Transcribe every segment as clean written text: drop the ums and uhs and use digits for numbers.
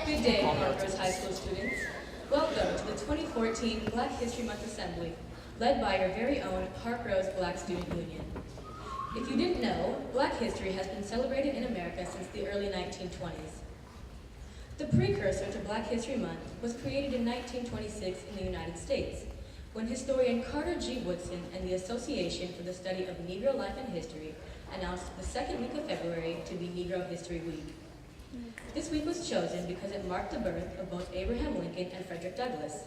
Good day, Montrose High School students. Welcome to the 2014 Black History Month Assembly, led by your very own Park Rose Black Student Union. If you didn't know, Black history has been celebrated in America since the early 1920s. The precursor to Black History Month was created in 1926 in the United States, when historian Carter G. Woodson and the Association for the Study of Negro Life and History announced the second week of February to be Negro History Week. This week was chosen because it marked the birth of both Abraham Lincoln and Frederick Douglass.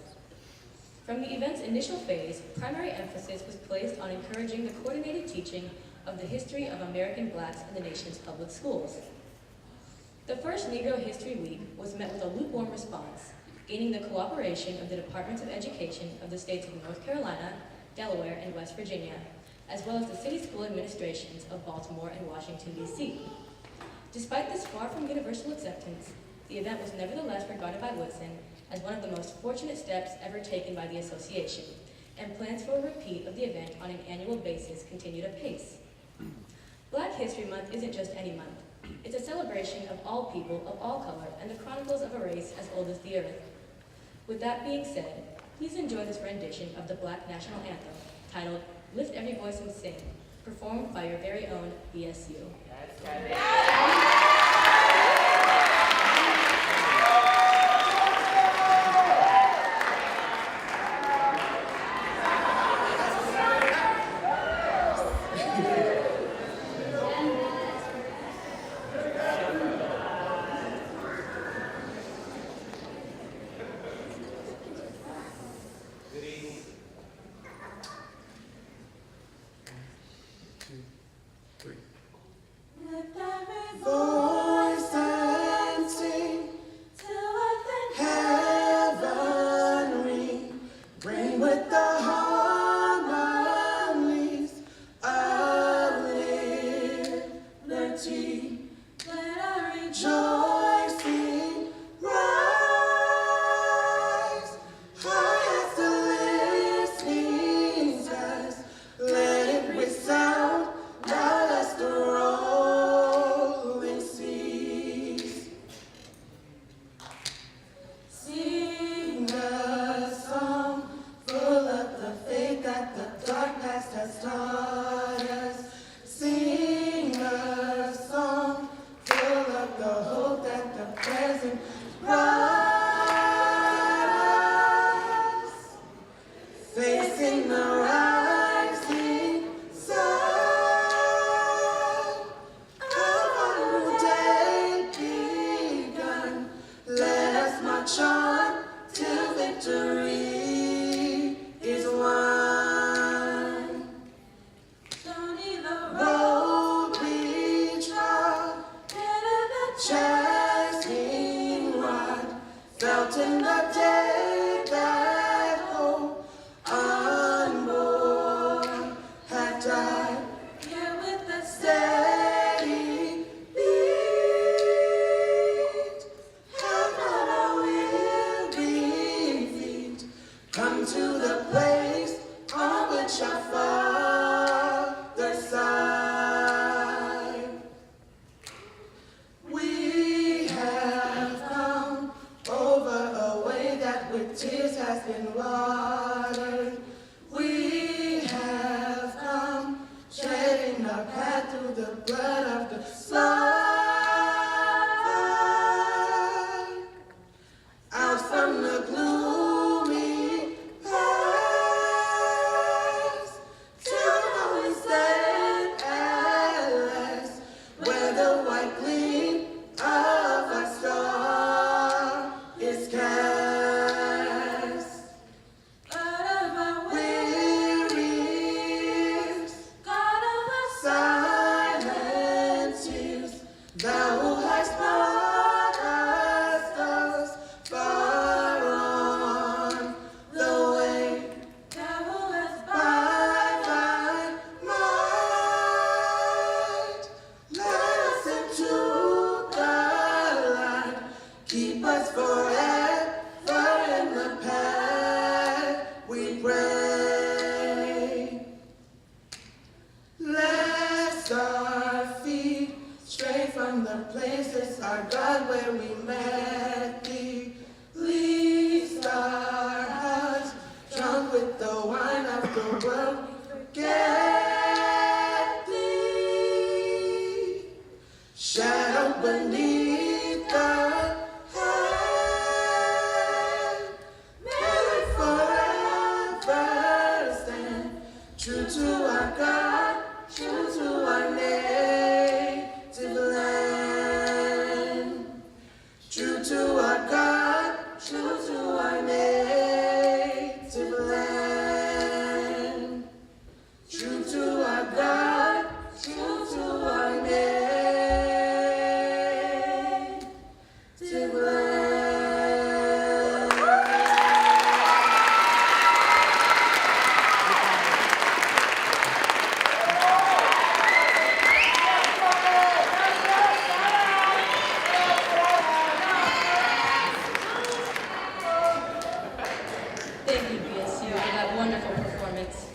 From the event's initial phase, primary emphasis was placed on encouraging the coordinated teaching of the history of American blacks in the nation's public schools. The first Negro History Week was met with a lukewarm response, gaining the cooperation of the Departments of Education of the states of North Carolina, Delaware, and West Virginia, as well as the city school administrations of Baltimore and Washington, D.C. Despite this far from universal acceptance, the event was nevertheless regarded by Woodson as one of the most fortunate steps ever taken by the association, and plans for a repeat of the event on an annual basis continued apace. Black History Month isn't just any month. It's a celebration of all people of all color and the chronicles of a race as old as the earth. With that being said, please enjoy this rendition of the Black National Anthem, titled Lift Every Voice and Sing, performed by your very own BSU. Our God, where we met thee. our God, true to our native land. True to our God, true to our native land. Thank you, BSU, for that wonderful performance.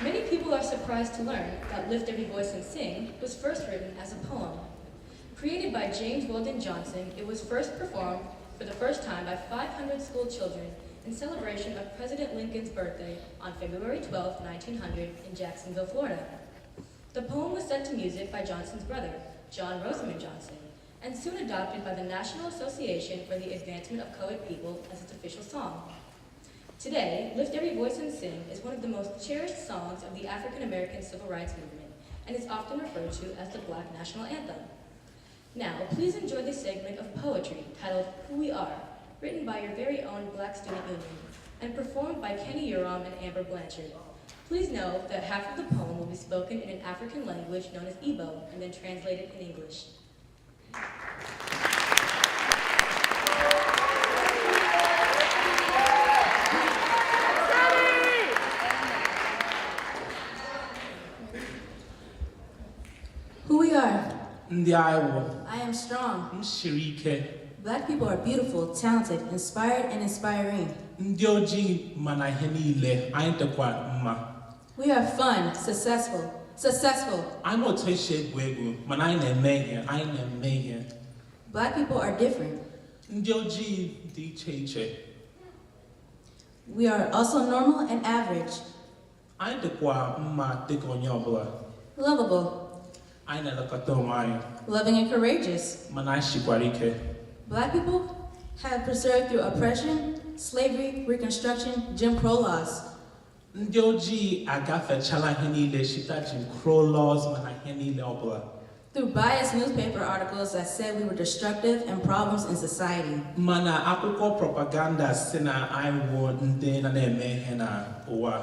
Many people are surprised to learn that Lift Every Voice and Sing was first written as a poem. Created by James Weldon Johnson, it was first performed for the first time by 500 school children in celebration of President Lincoln's birthday on February 12, 1900 in Jacksonville, Florida. The poem was set to music by Johnson's brother, John Rosamond Johnson, and soon adopted by the National Association for the Advancement of Colored People as its official song. Today, Lift Every Voice and Sing is one of the most cherished songs of the African American Civil Rights Movement and is often referred to as the Black National Anthem. Now, please enjoy this segment of poetry titled Who We Are, written by your very own Black Student Union and performed by Kenny Uram and Amber Blanchard. Please know that half of the poem will be spoken in an African language known as Igbo and then translated in English. Who we are. Ndi Iowa, I am strong. Shirike, Black people are beautiful, talented, inspired, and inspiring. Ndi Oji mana ihe niile, anyị dịkwa mma. We are fun, successful. Anyị otu esi egwu egwu, mana anyị na-eme ihe. Black people are different. Ndị ojii dị iche iche. We are also normal and average. Anyị dịkwa mma dịka onye ọbụla. Lovable, Anyị na-elekọta onwe anyị, loving, and courageous. mana anyị sikwara ike. Black people have preserved through oppression, slavery, Reconstruction, Jim Crow laws. Ndị ojii agafechala ihe niile site Jim Crow laws mana ihe niile ọbụla. Through biased newspaper articles that said we were destructive and problems in society. Mana akwụkwọ propaganda si na anyị wụ ndị na-eme ihe na ụwa.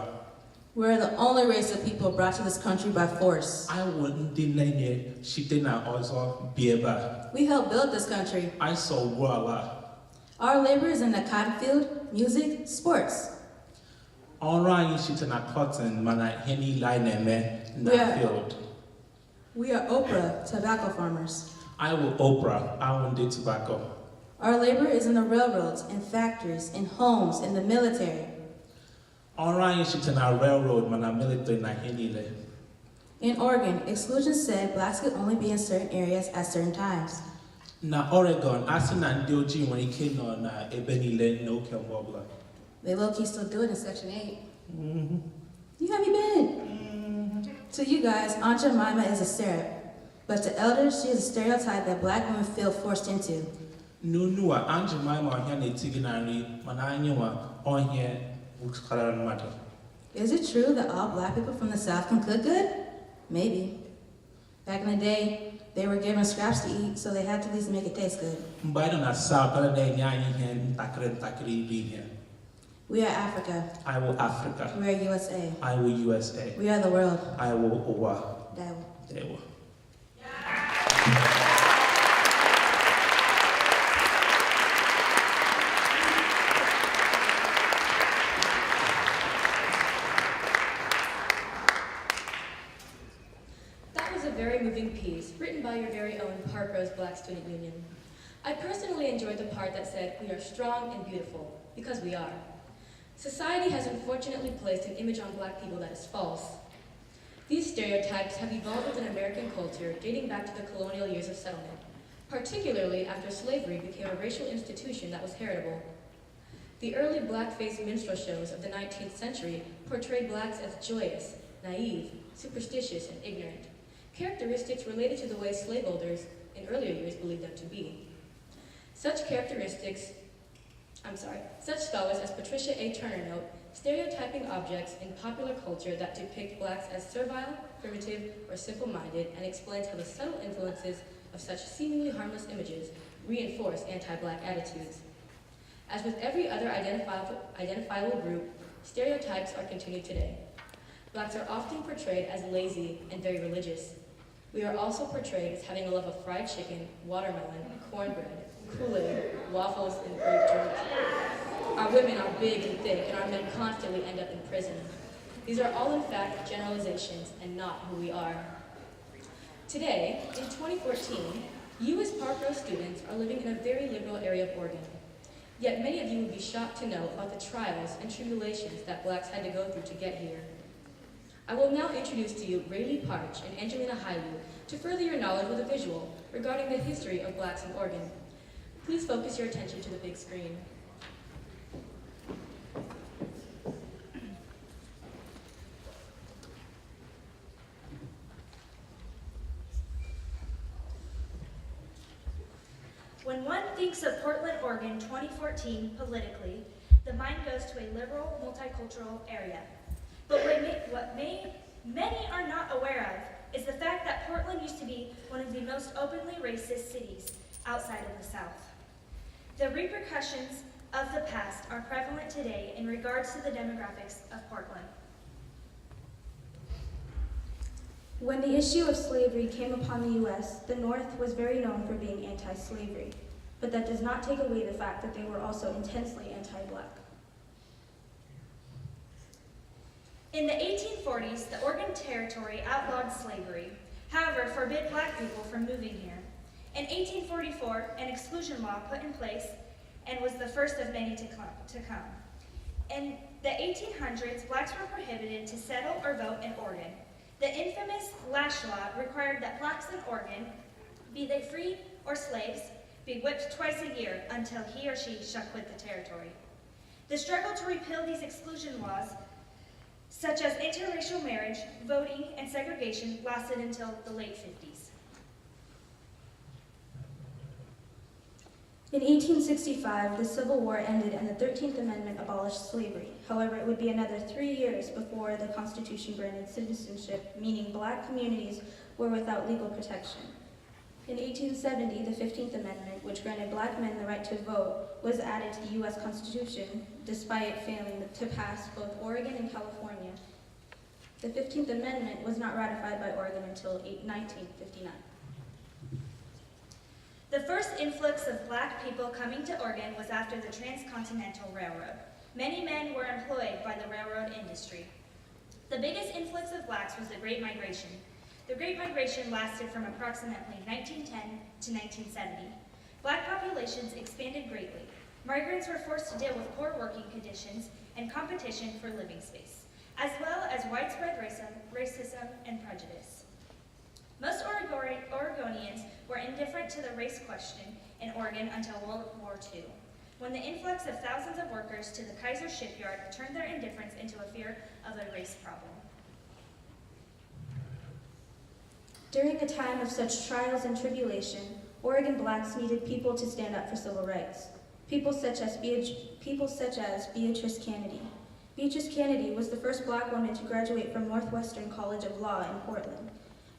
We're the only race of people brought to this country by force. Anyị wụ ndị na-enye site na ọzọ bi ebe a. We helped build this country. Anyị sọ ugbu ala. Our labor is in the cotton field, music, sports. Ọrụ anyị site na cotton mana ihe niile anyị na-eme na field. We are Oprah, tobacco farmers. I will Oprah, I will do tobacco. Our labor is in the railroads, in factories, in homes, in the military. Ọrụ anyị site na railroad mana military na ihe niile. In Oregon, exclusion said blacks could only be in certain areas at certain times. Na Oregon, a sị na ndị ojii nwere ike nọ na ebe niile n'oke mgbe ọbụla. They low-key still do it in Section 8. You haven't been. To you guys, Aunt Jemima is a syrup, but to elders, she is a stereotype that black women feel forced into. N'onu a, Aunt Jemima ọhịa na-eti gị na nri, mana anyị nwa ọhịa wụkarịrị mmadụ. Is it true that all black people from the South can cook good? Maybe. Back in the day, they were given scraps to eat, so they had to at least make it taste good. Mgbe anyị nọ na South, a na-enye anyị ihe ntakịrị iri ihe. We are Africa. I will Africa. We are USA. I will USA. We are the world. I will ụwa. Dawo. Dewo. That was a very moving piece, written by your very own Park Rose Black Student Union. I personally enjoyed the part that said, "We are strong and beautiful," because we are. Society has unfortunately placed an image on black people that is false. These stereotypes have evolved within American culture dating back to the colonial years of settlement, particularly after slavery became a racial institution that was heritable. The early blackface minstrel shows of the 19th century portrayed blacks as joyous, naive, superstitious, and ignorant, characteristics related to the way slaveholders in earlier years believed them to be. Such scholars as Patricia A. Turner note stereotyping objects in popular culture that depict blacks as servile, primitive, or simple-minded, and explains how the subtle influences of such seemingly harmless images reinforce anti-black attitudes. As with every other identifiable group, stereotypes are continued today. Blacks are often portrayed as lazy and very religious. We are also portrayed as having a love of fried chicken, watermelon, cornbread, Kool-Aid, waffles, and grape jerky. Our women are big and thick, and our men constantly end up in prison. These are all, in fact, generalizations and not who we are. Today, in 2014, you as Park Row students are living in a very liberal area of Oregon. Yet many of you would be shocked to know about the trials and tribulations that Blacks had to go through to get here. I will now introduce to you Rayleigh Parch and Angelina Hailu to further your knowledge with a visual regarding the history of Blacks in Oregon. Please focus your attention to the big screen. When one thinks of Portland, Oregon 2014 politically, the mind goes to a liberal, multicultural area. But what many are not aware of is the fact that Portland used to be one of the most openly racist cities outside of the South. The repercussions of the past are prevalent today in regards to the demographics of Portland. When the issue of slavery came upon the U.S., the North was very known for being anti-slavery, but that does not take away the fact that they were also intensely anti-Black. In the 1840s, the Oregon Territory outlawed slavery, however, forbid Black people from moving here. In 1844, an exclusion law put in place and was the first of many to come. In the 1800s, Blacks were prohibited to settle or vote in Oregon. The infamous Lash Law required that Blacks in Oregon, be they free or slaves, be whipped twice a year until he or she shall quit the territory. The struggle to repeal these exclusion laws, such as interracial marriage, voting, and segregation, lasted until the late 50s. In 1865, the Civil War ended and the 13th Amendment abolished slavery. However, it would be another 3 years before the Constitution granted citizenship, meaning Black communities were without legal protection. In 1870, the 15th Amendment, which granted Black men the right to vote, was added to the U.S. Constitution, despite failing to pass both Oregon and California. The 15th Amendment was not ratified by Oregon until 1959. The first influx of Black people coming to Oregon was after the Transcontinental Railroad. Many men were employed by the railroad industry. The biggest influx of Blacks was the Great Migration. The Great Migration lasted from approximately 1910 to 1970. Black populations expanded greatly. Migrants were forced to deal with poor working conditions and competition for living space, as well as widespread racism and prejudice. Most Oregonians were indifferent to the race question in Oregon until World War II, when the influx of thousands of workers to the Kaiser shipyard turned their indifference into a fear of a race problem. During a time of such trials and tribulation, Oregon Blacks needed people to stand up for civil rights. People such as Beatrice Kennedy. Beatrice Kennedy was the first Black woman to graduate from Northwestern College of Law in Portland.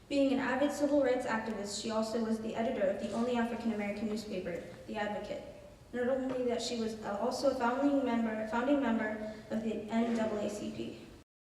Being an avid civil rights activist, she also was the editor of the only African-American newspaper, The Advocate. Not only that, she was also a founding member of the NAACP.